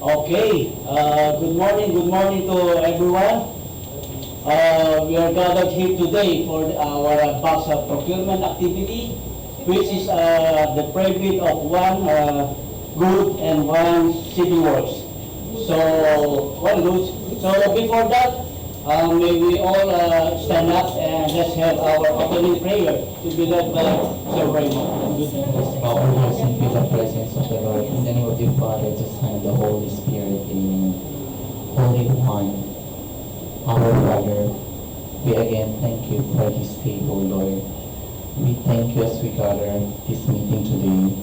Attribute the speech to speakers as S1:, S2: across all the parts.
S1: Okay, good morning to everyone. We are gathered here today for our box of procurement activity, which is the private of one good and one city works. So, one good. So before that, may we all stand up and let's have our opening prayer to be led by Sir Raymond.
S2: Our blessing with the presence of the Lord, in the name of the Father, the Son, and the Holy Spirit, amen. Holy One, our Father, we again thank you for this day, O Lord. We thank you as we gather this meeting today,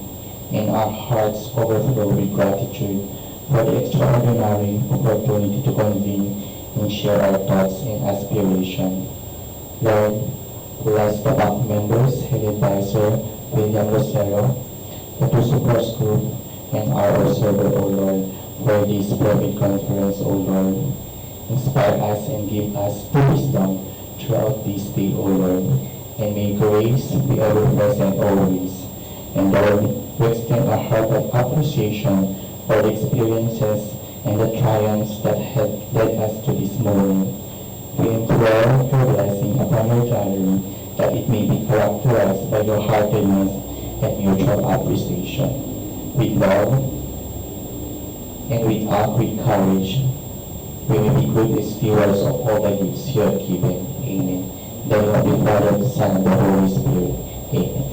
S2: and our hearts overflow with gratitude for the extraordinary opportunity to convene and share our thoughts and aspirations. Lord, bless the back members headed by Sir William Rosero, the two support group, and our observer, O Lord, for this private conference, O Lord. Inspire us and give us the wisdom throughout this day, O Lord. And may grace be ever present always. And Lord, we extend a heart of appreciation for the experiences and the triumphs that have led us to this moment. We implore your blessing upon your gathering, that it may be characterized by your heartedness and mutual appreciation. With love and with courage, we may be good stewards of all the gifts you have given. Amen. In the name of the Father, the Son, and the Holy Spirit. Amen.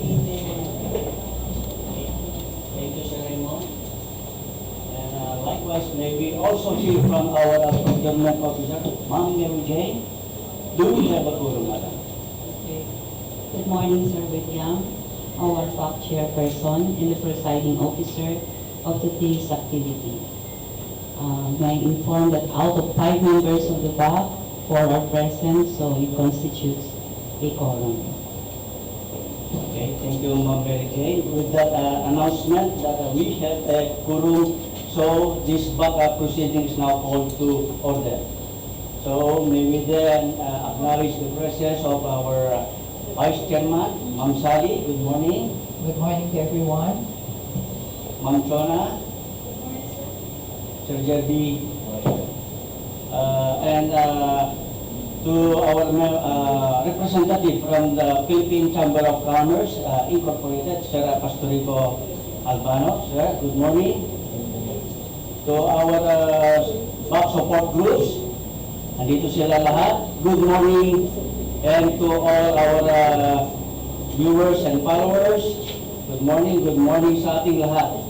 S1: Thank you, Sir Raymond. And likewise, may we also hear from our procurement officer, Ma'am Mary Jane. Do we have a quorum, Madam?
S3: Okay. Good morning, Sir William, our FAC chairperson and the presiding officer of today's activity. May I inform that out of 5 members of the FAC, 4 are present, so it constitutes a quorum.
S1: Okay, thank you, Ma'am Mary Jane. With that announcement that we have a quorum, so this backup proceeding is now called to order. So may we then acknowledge the presence of our Vice Chairman, Ma'am Sally. Good morning.
S4: Good morning to everyone.
S1: Ma'am Chona. Sir Jerby. And to our representative from the Philippine Chamber of Commerce, Incorporated, Sir Pastorico Albano. Sir, good morning. To our back support groups, andito sila lahat. Good morning. And to all our viewers and followers, good morning sa ating lahat.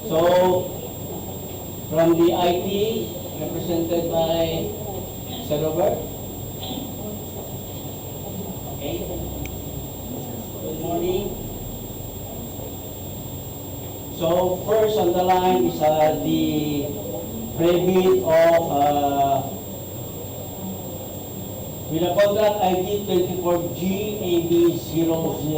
S1: So, from the IT, represented by Sir Robert. Okay. Good morning. So, first on the line is the private of with a contract ID 24G AB0009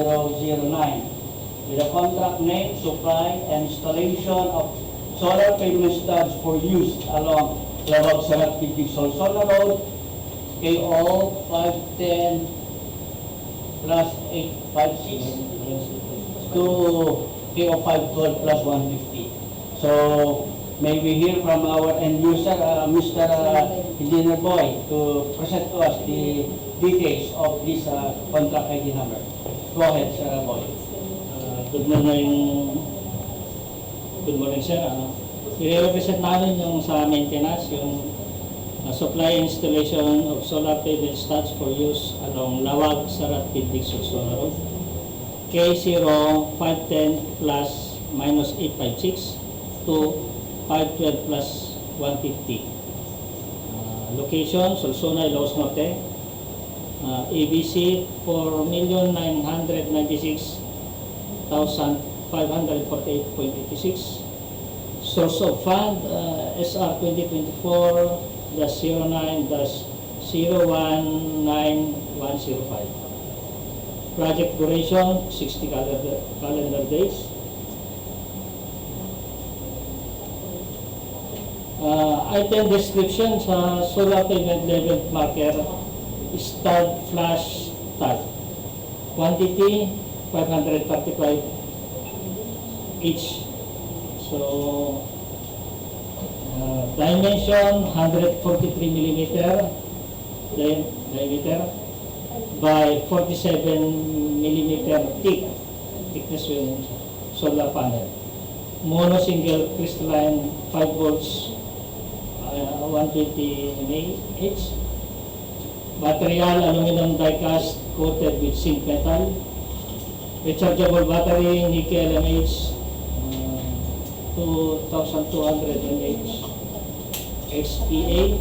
S1: with a contract name, supply, and installation of solar pavement studs for use along Labag Sarat Pitig Solsona Road, KO 510 plus 856 to KO 512 plus 150. So, may we hear from our end user, Mr. Engineer Boy, to present to us the details of this contract ID number. Go ahead, Sir Boy.
S5: Good morning, sir. I-represent namin yung sa maintenance, yung supply installation of solar pavement studs for use along Lawag, Sarat, Pitig, Solsona Road. K0 510 plus minus 856 to 512 plus 150. Location, Solsona, Ilocos Norte. ABC 4,996,548.86. Source of fund, SR 2024-09-019105. Project duration, 60 calendar days. Item description sa solar pavement level marker, stud flash stud. Quantity, 535 each. So, Dimension 143 millimeter diameter by 47 millimeter thickness yung solar panel. Mono single crystalline 5 volts 120 mAh. Material aluminum die-cast coated with zinc metal. Rechargeable battery nickel LMH 2200 mAh XPA.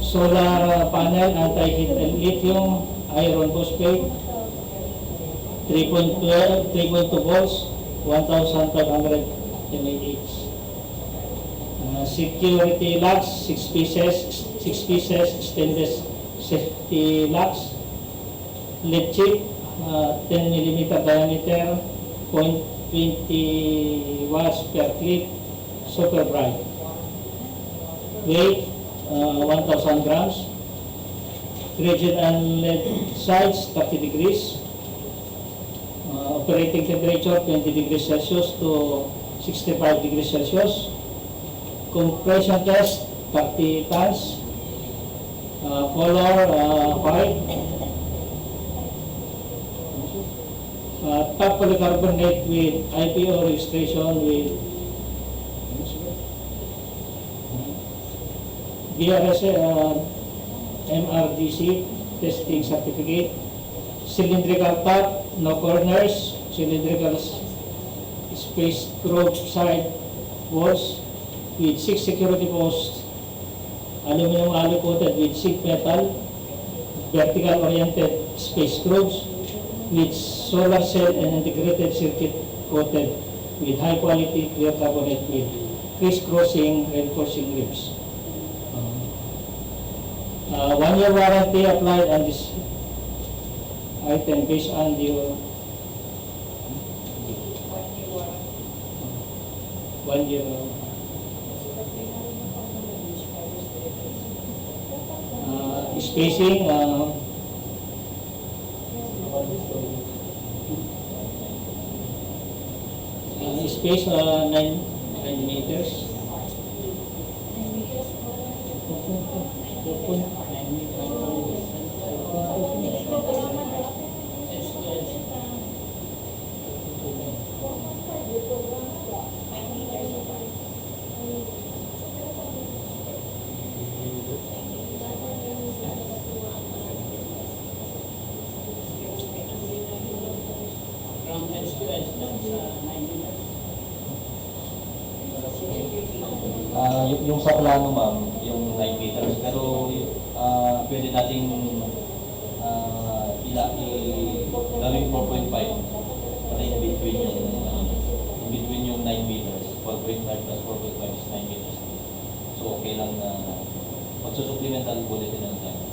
S5: Solar panel anti-heat lithium iron phosphate 3.2 volts 1500 mAh. Security locks 6 pieces stainless safety locks. LED chip 10 millimeter diameter 0.20 watts per clip, super bright. Weight 1000 grams. Rigid and LED sides 30 degrees. Operating temperature 20 degrees Celsius to 65 degrees Celsius. Compression test 30 tons. Color white. Top polycarbonate with IPO registration with BRS MRDC testing certificate. Cylindrical top, no corners. Cylindrical space groove side walls with 6 security posts. Aluminum alloy coated with zinc metal. Vertical oriented space grooves with solar cell and integrated circuit coated with high quality clear carbonate with criss-crossing reinforcing ribs. 1 year warranty applied on this item based on the 1 year spacing space 9 meters.
S6: Yung sa plano ma'am, yung 9 meters, pero pwede nating gawing 4.5 para in between yung 9 meters, 4.5 plus 4.5 is 9 meters. So okay lang na magsusupplemental ulit din ang time.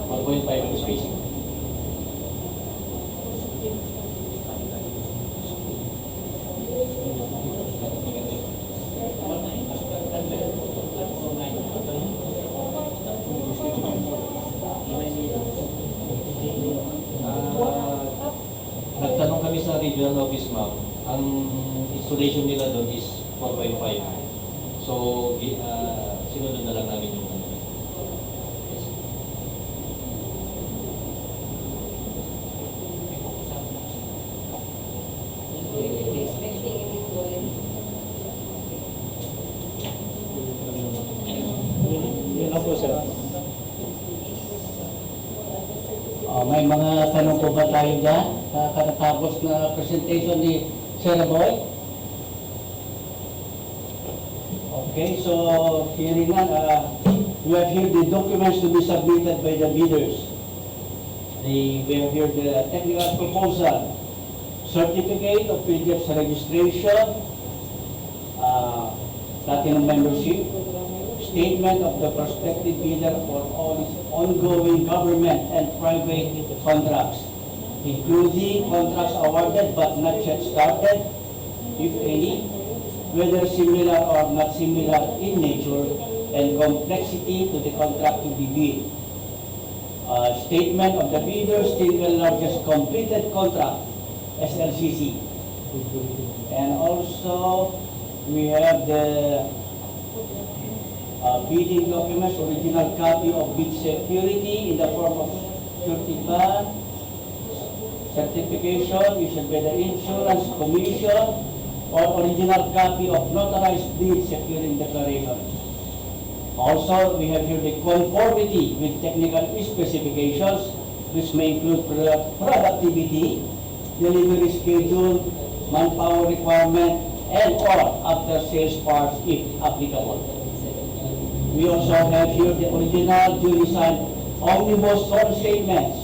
S6: 1.5 ang spacing. Nagtanong kami sa regional office ma'am, ang installation nila doon is 4.5. So, sinunod na lang namin yung
S5: yun lang po sir.
S1: May mga tanong po ba tayo dyan? Katatapos na presentation ni Sarah Boy? Okay, so hearing nga, we have here the documents to be submitted by the bidders. We have here the technical proposal, certificate of PDF's registration, platinum membership, statement of the prospective bidder for all its ongoing government and private contracts, including contracts awarded but not yet started, if any, whether similar or not similar in nature and complexity to the contract to be bid. Statement of the bidder's single largest completed contract SLCC. And also, we have the bidding documents, original copy of bid security in the form of surety bond, certification issued by the Insurance Commission, or original copy of notarized bid securing declaration. Also, we have here the conformity with technical specifications, which may include productivity, delivery schedule, manpower requirement, and or after-sales parts if applicable. We also have here the original duly signed omnibus sworn statements,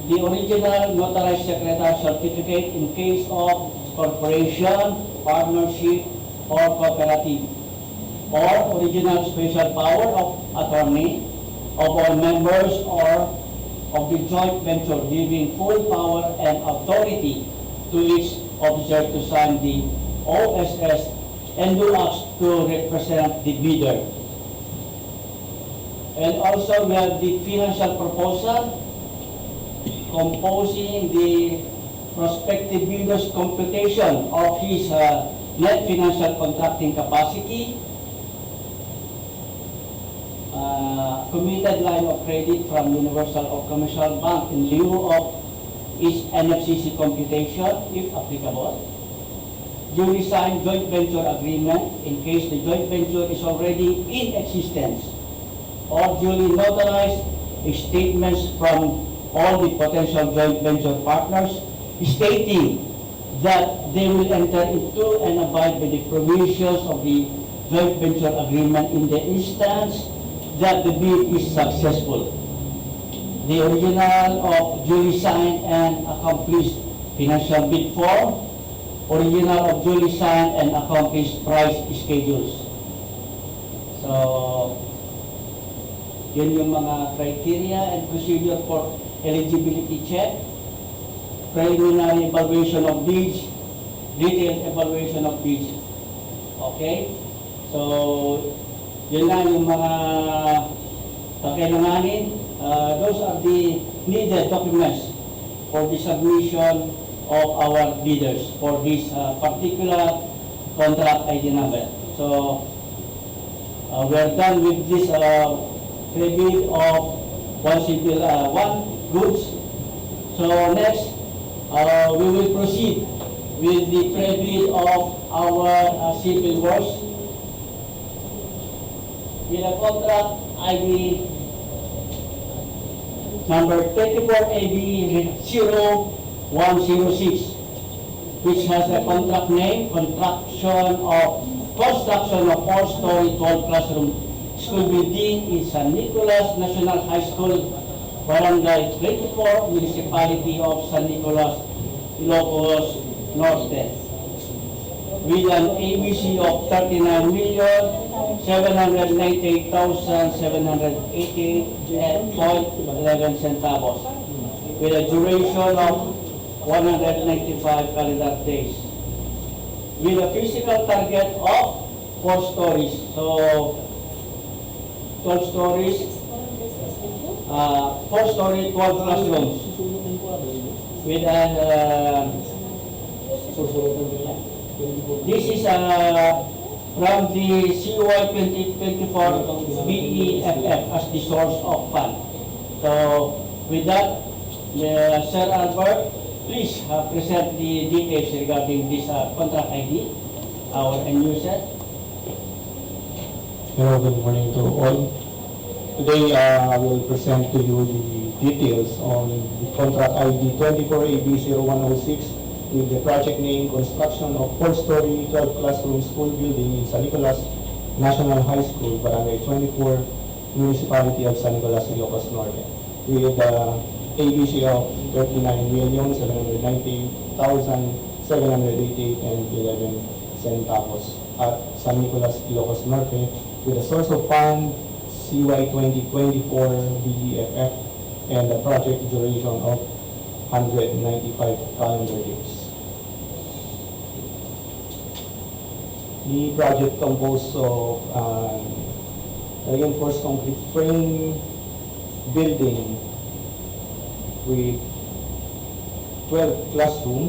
S1: the original notarized secretary certificate in case of corporation, partnership, or cooperative, or original special power of attorney of all members or of the joint venture, giving full power and authority to each officer to sign the OSS and do acts to represent the bidder. And also we have the financial proposal composing the prospective bidder's computation of his net financial contracting capacity, committed line of credit from Universal or Commercial Bank in lieu of its NFCC computation, if applicable. Duly signed joint venture agreement in case the joint venture is already in existence, or duly notarized statements from all the potential joint venture partners stating that they will enter into and abide by the provisions of the joint venture agreement in the instance that the bid is successful. The original of duly signed and accomplished financial bid form, original of duly signed and accomplished price schedules. So, yun yung mga criteria and procedure for eligibility check, preliminary evaluation of bids, detailed evaluation of bids. Okay? So, yun na yung mga kakailanganin. Those are the needed documents for the submission of our bidders for this particular contract ID number. So, we are done with this pre-bid of one goods. So next, we will proceed with the pre-bid of our civil works with a contract ID number 24AB0106, which has a contract name, construction of 4-story 12 classroom school building in San Nicolas National High School, Barangay 24, Municipality of San Nicolas, Ilocos Norte, with an ABC of 39,798,788.11 centavos, with a duration of 195 calendar days, with a physical target of 4 stories. So, 12 stories, 4-story, 12 classrooms, with an this is from the CY 2024 BEFF as the source of fund. So, with that, Sir Albert, please present the details regarding this contract ID, our end user.
S7: Hello, good morning to all. Today, I will present to you the details on the contract ID 24AB0106 with the project name construction of 4-story 12 classroom school building in San Nicolas National High School, Barangay 24, Municipality of San Nicolas, Ilocos Norte, with ABC of 39,790,788.11 centavos at San Nicolas, Ilocos Norte, with a source of fund CY 2024 BEFF and the project duration of 195 calendar days. The project composed of reinforced concrete frame building with 12 classroom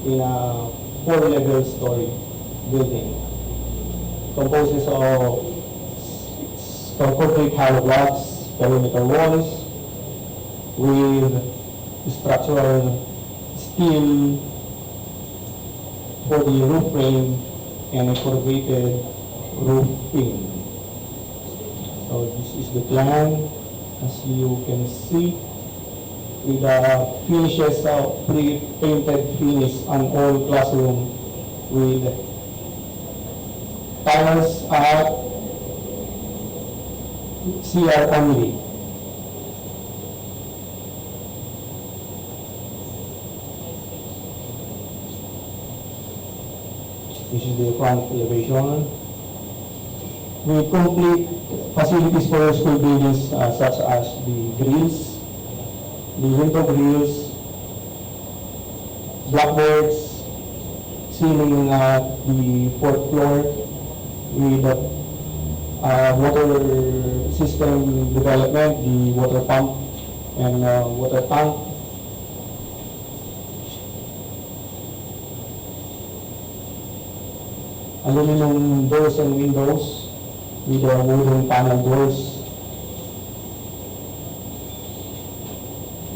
S7: in a 4-level story building. Composes of concrete hollow blocks, perimeter walls, with structural steel for the roof frame and a corrugated roofing. So this is the plan, as you can see, with the finishes of pre-painted finish on all classroom with tiles at CR only. This is the front elevation. With complete facilities for school buildings such as the grills, the window grills, blackboards, ceiling at the 4th floor with water system development, the water pump and water tank. Aluminum doors and windows with wooden panel doors.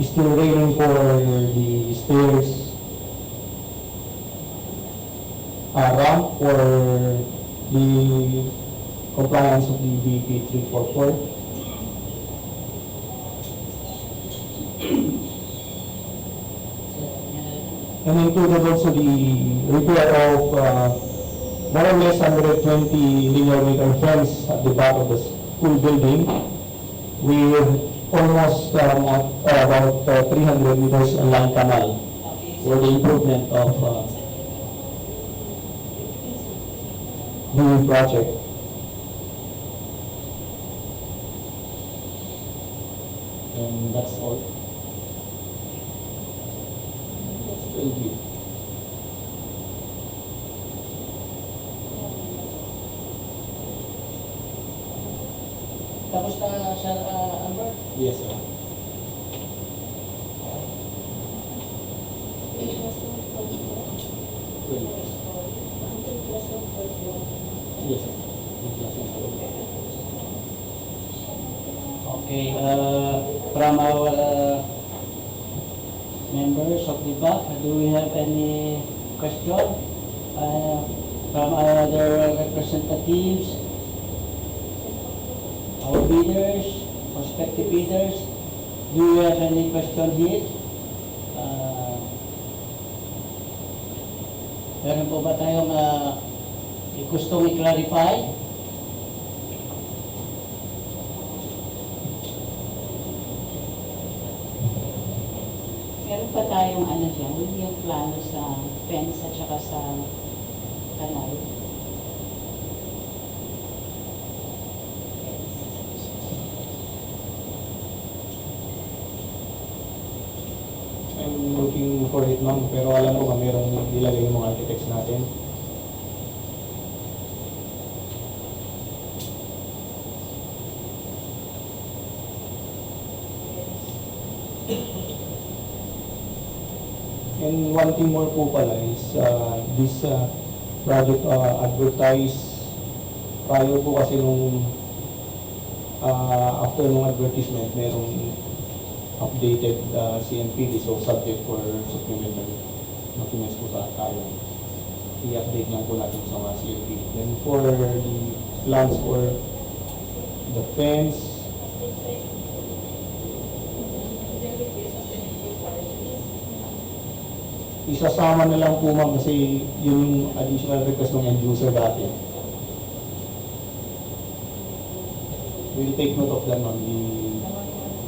S7: Steel railing for the stairs. A ramp for the compliance of the BP 344. And included also the repair of more or less 120 linear meter fence at the back of the school building with almost about 300 meters line canal for the improvement of the project. And that's all. Thank you.
S1: Tapos na, Sir Albert?
S7: Yes, sir. Yes, sir.
S1: Okay, from our members of the back, do we have any question? From other representatives, our bidders, prospective bidders, do you have any question here? Meron po ba tayong gustong i-clarify?
S3: Meron pa tayong ano dyan, yung plano sa fence at saka sa kanal.
S7: I'm looking for it, ma'am, pero alam ko ba merong ilagay yung mga architects natin. And one thing more po pala is this project advertise prior po kasi nung after nung advertisement merong updated CNPD, so subject for supplementary documents po tayo. I-update lang po natin sa mga CNPD. Then for the plans for the fence, isasama na lang po, ma'am, kasi yun yung additional request ng end user dati. We'll take note of that, ma'am, the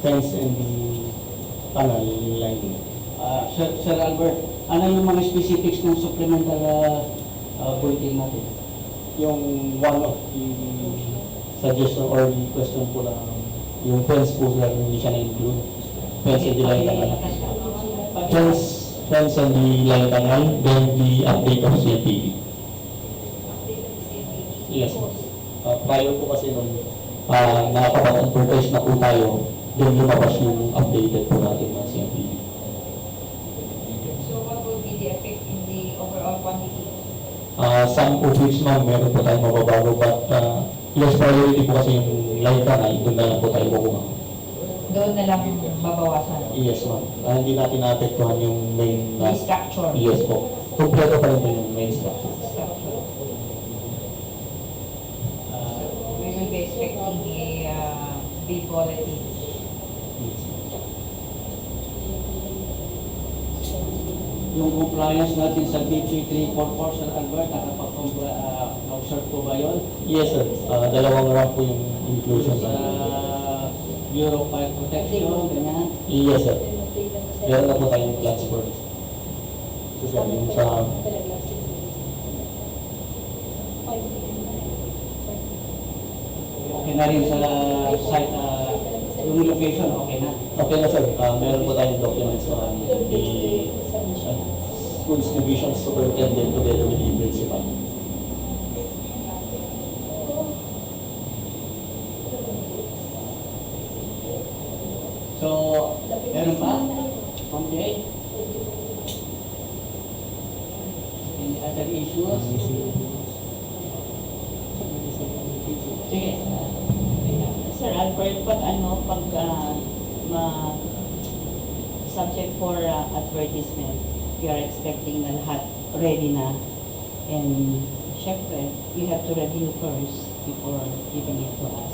S7: fence and the tunnel lining.
S1: Sir Albert, ano yung mga specifics ng supplemental bulletin natin?
S7: Yung one of the suggestion or the question po lang, yung fence po sir, hindi siya na-include. Fence and the line tunnel. Fence and the line tunnel, then the update of CNPD. Yes, boss. Prior po kasi nung nakakapag-advertise na po tayo, then lumabas yung updated po natin ng CNPD. Some of which ma'am, meron po tayong mababago, but yes, priority po kasi yung line canal, doon na lang po tayo kukuha.
S4: Doon na lang babawasan.
S7: Yes ma'am. Hindi natin naapektuhan yung main
S4: May structure.
S7: Yes po. Kompleto pa rin po yung main structure.
S4: Structure. We will be expecting a big bulletin.
S1: Yung compliance natin sa BP 344, Sir Albert, nakapag-observe po ba yun?
S7: Yes sir. Dalawang round po yung inclusion.
S1: Sa Bureau of Fire Protection, ganyan.
S7: Yes sir. Meron na po tayong plans for this. So sir, yung sa
S1: Okay na rin sa site, yung location, okay na.
S7: okay na sir. Meron po tayong documents on the schools division superintendent together with the principal.
S1: So, meron pa? Okay. Any other issues? Sige.
S3: Sir Albert, pag subject for advertisement, you are expecting na lahat ready na. And syempre, you have to review first before giving it to us.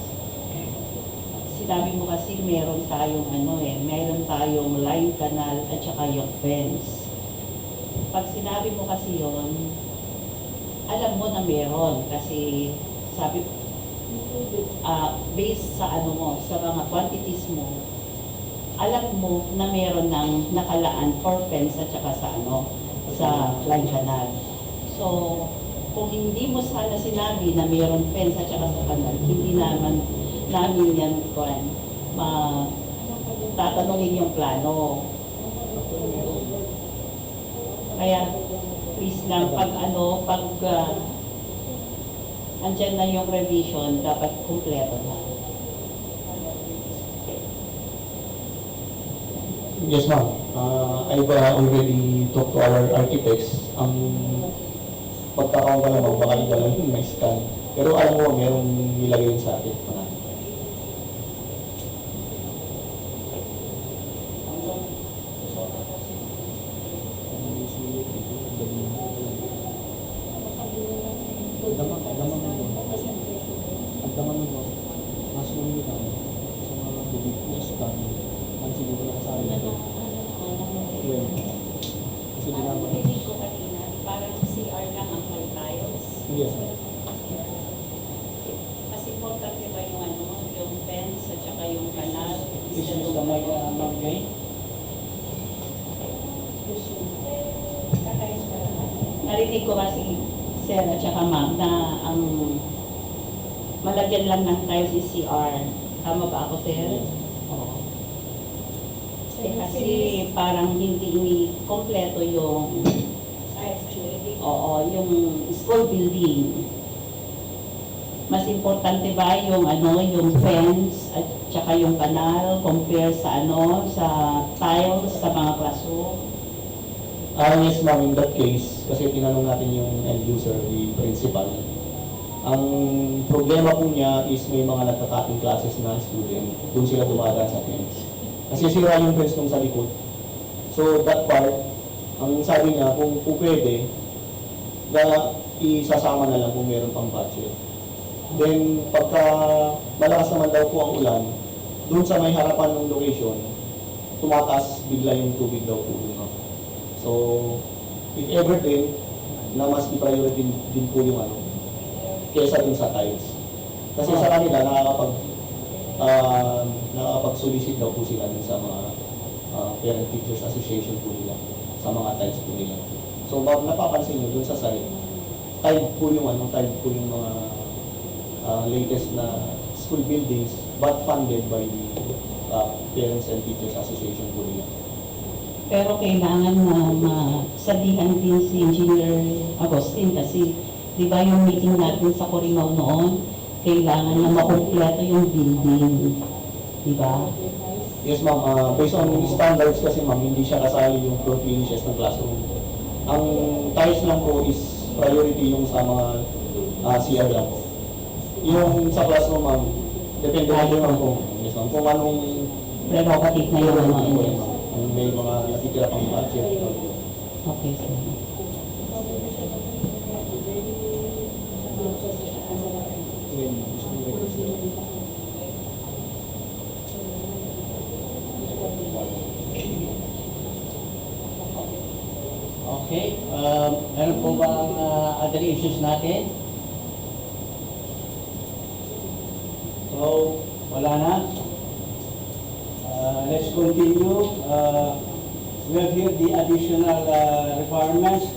S3: Sinabi mo kasi meron tayong meron tayong line canal at saka yung fence. Pag sinabi mo kasi yon, alam mo na meron kasi sabi based sa sa mga quantities mo, alam mo na meron ng nakalaan for fence at saka sa line canal. So, kung hindi mo sana sinabi na meron fence at saka sa canal, hindi namin yan tatanungin yung plano. Kaya please lang pag andyan na yung revision, dapat kumpleto na.
S7: Yes ma'am. I've already talked to our architects. Ang pagkakaon ka naman, baka iba lang yung may scan. Pero alam mo, merong nilagay yun sa atin.
S3: Narinig ko kanina, parang CR lang ang may tiles.
S7: Yes.
S3: Mas importante ba yung fence at saka yung canal?
S1: This is the Magay.
S3: Narinig ko kasi, sir at saka ma'am, na ang malagyan lang ng tiles is CR. Tama ba ako, sir? Oo. Kasi parang hindi kompleto yung yung school building. Mas importante ba yung yung fence at saka yung canal compare sa sa tiles sa mga classroom?
S7: Yes ma'am, in that case, kasi tinanong natin yung end user, the principal. Ang problema po niya is may mga nagkakating classes na student, doon sila dumadaan sa fence. Kasi sira yung fence nung sa likod. So that part, ang sabi niya, kung pwede, na isasama na lang kung meron pang budget. Then, pagka malakas naman daw po ang ulan, doon sa may harapan ng location, tumataas bigla yung tubig daw po. So, if ever din, na mas i-priority din po yung kesa dun sa tiles. Kasi sa kanila, nakakapag-solicit daw po sila dun sa mga Parent Teachers Association po nila, sa mga tiles po nila. So, napapansin nyo dun sa site, tile po yung mga latest na school buildings, but funded by the Parents and Teachers Association po nila.
S3: Pero kailangan na masabihan din si Engineer Agustin kasi di ba yung meeting natin sa Corinao noon, kailangan na makumpleto yung building. Di ba?
S7: Yes ma'am, based on standards kasi ma'am, hindi siya kasali yung floor finishes ng classroom. Ang tiles lang po is priority yung sa mga CR lang po. Yung sa classroom, ma'am, depende na yun po. Yes, ma'am. Kung anong
S3: Prerogative na yung ano
S7: po,
S3: yun.
S7: ma'am. Kung may mga natitira pang budget.
S3: Okay, sir.
S1: Okay, meron po bang other issues natin? So, wala na. Let's continue. We have here the additional requirements.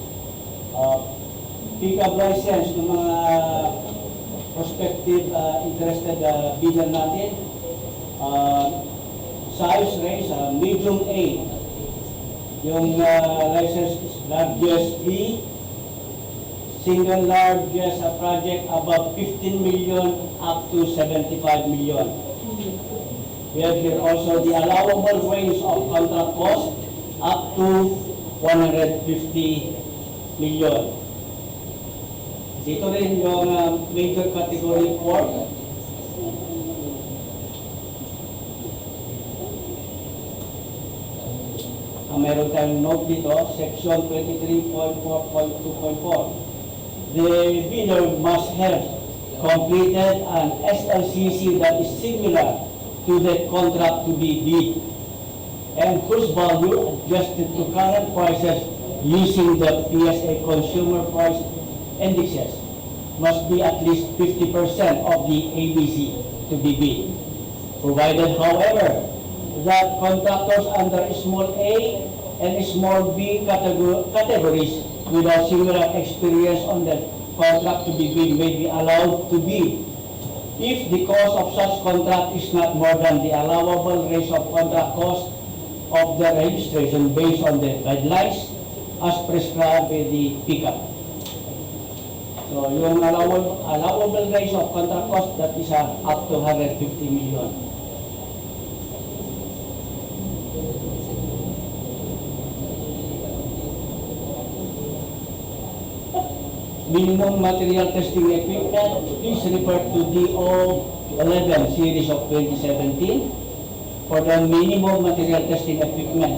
S1: Pick-up license ng mga prospective interested bidder natin. Size range, medium A. Yung license is largest B. Single largest project above 15 million up to 75 million. We have here also the allowable range of contract cost up to 150 million. Dito rin yung major category 4. Meron tayong note dito, section 23.4.2.4. The bidder must have completed an SLCC that is similar to the contract to be bid and whose value adjusted to current prices using the PSA consumer price indexes must be at least 50% of the ABC to be bid. Provided, however, that contractors under small A and small B categories without similar experience on the contract to be bid may be allowed to bid if the cost of such contract is not more than the allowable range of contract cost of the registration based on the guidelines as prescribed by the PICAP. So yung allowable range of contract cost, that is up to 150 million. Minimum material testing equipment, please refer to DO11 series of 2017 for the minimum material testing equipment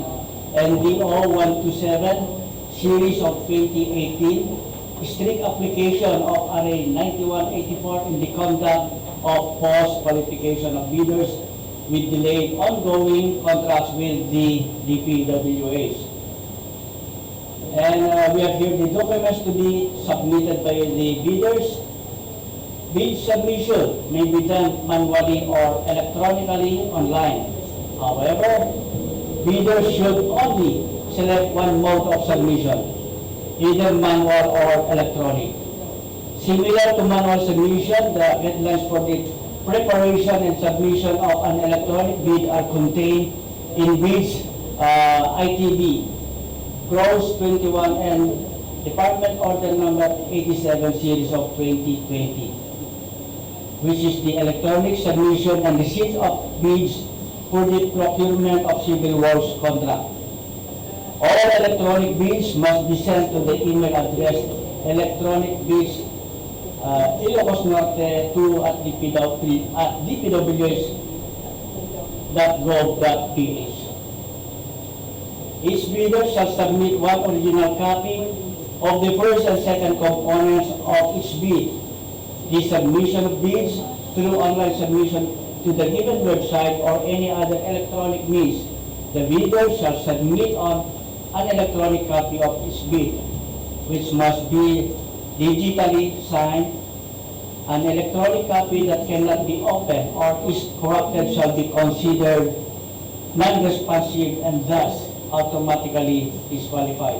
S1: and DO127 series of 2018 strict application of RA 9184 in the conduct of post-qualification of bidders with delayed ongoing contracts with the DPWAs. And we have here the documents to be submitted by the bidders. Bid submission may be done manually or electronically online. However, bidders should only select one mode of submission, either manual or electronic. Similar to manual submission, the guidelines for the preparation and submission of an electronic bid are contained in bids ITB Gross 21 and Department Order Number 87 Series of 2020, which is the electronic submission and receipt of bids for the procurement of civil works contract. All electronic bids must be sent to the email address electronic bids Ilocos Norte 2 at dpws.gov.ph. Each bidder shall submit one original copy of the first and second components of each bid. The submission of bids through online submission to the given website or any other electronic means. The bidder shall submit on an electronic copy of each bid, which must be digitally signed. An electronic copy that cannot be opened or is corrupted shall be considered non-responsive and thus automatically disqualified.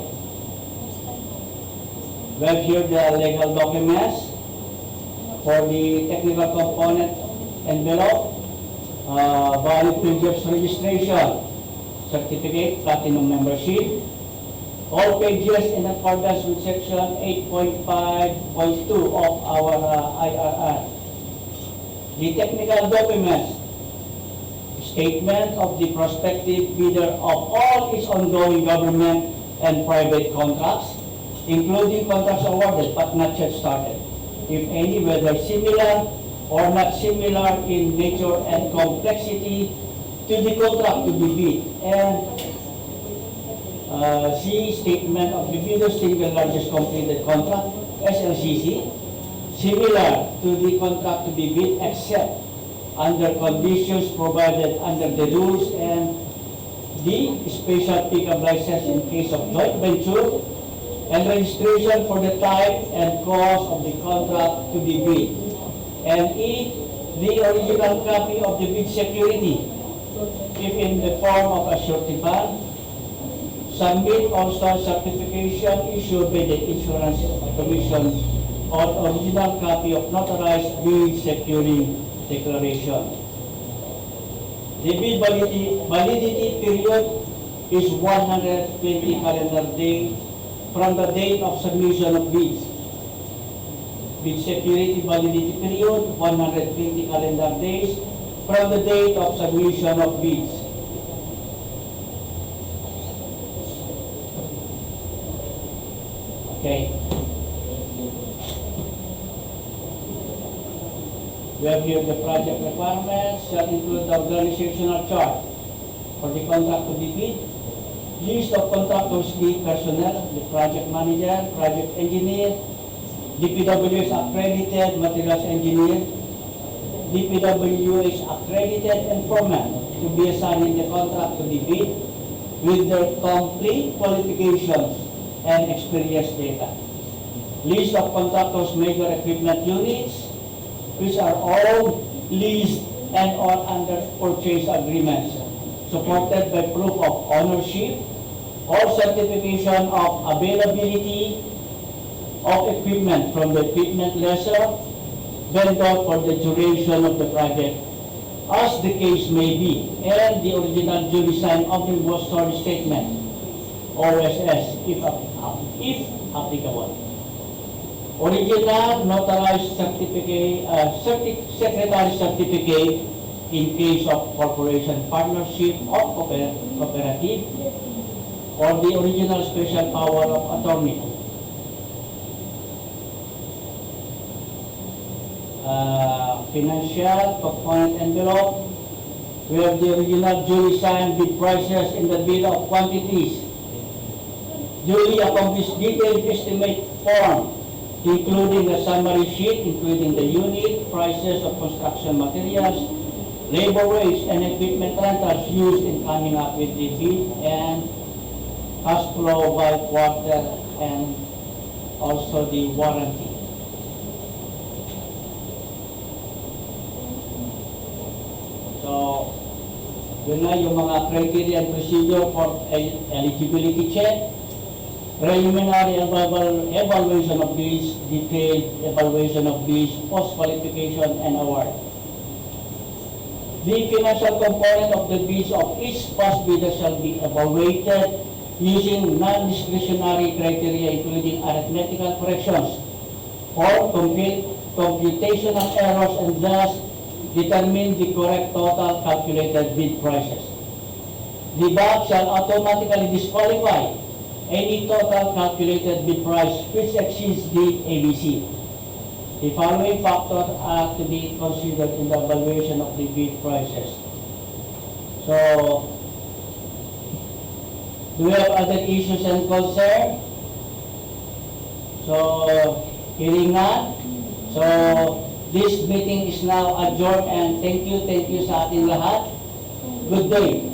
S1: We have here the legal documents for the technical component envelope, valid PGF's registration, certificate, platinum membership, all pages in accordance with section 8.5.2 of our IRR. The technical documents, statement of the prospective bidder of all its ongoing government and private contracts, including contracts awarded but not yet started, if any, whether similar or not similar in nature and complexity to the contract to be bid, and C, statement of the bidder's single largest completed contract, SLCC, similar to the contract to be bid except under conditions provided under the rules, and D, special pickup license in case of joint venture, and registration for the type and cost of the contract to be bid. And E, the original copy of the bid security, if in the form of a surety bond. Submit also certification issued by the Insurance Commission on original copy of notarized bid securing declaration. The bid validity period is 120 calendar days from the date of submission of bids. Bid security validity period, 120 calendar days from the date of submission of bids. Okay. We have here the project requirements that include the organizational chart for the contract to be bid, list of contractors, the personnel, the project manager, project engineer, DPW's accredited materials engineer, DPW's accredited informant to be assigned in the contract to be bid with their complete qualifications and experience data. List of contractors' major equipment units, which are all leased and or under purchase agreements, supported by proof of ownership or certification of availability of equipment from the equipment lessor, vendor for the duration of the project, as the case may be, and the original duly signed omnibus story statement, OSS, if applicable. Original notarized certificate, secretary certificate in case of corporation, partnership, or cooperative, or the original special power of attorney. Financial component envelope. We have the original duly signed bid prices in the bill of quantities. Duly accomplished detailed estimate form, including the summary sheet, including the unit, prices of construction materials, labor rates, and equipment rentals used in coming up with the bid, and cash flow by quarter, and also the warranty. So, yun na yung mga criteria and procedure for eligibility check, preliminary evaluation of bids, detailed evaluation of bids, post-qualification, and award. The financial component of the bids of each past bidder shall be evaluated using non-discretionary criteria, including arithmetical corrections or computational errors, and thus determine the correct total calculated bid prices. The BAC shall automatically disqualify any total calculated bid price which exceeds the ABC. The following factors are to be considered in the evaluation of the bid prices. So, do we have other issues and concerns? So, hearing none. So, this meeting is now adjourned, and thank you sa ating lahat. Good day.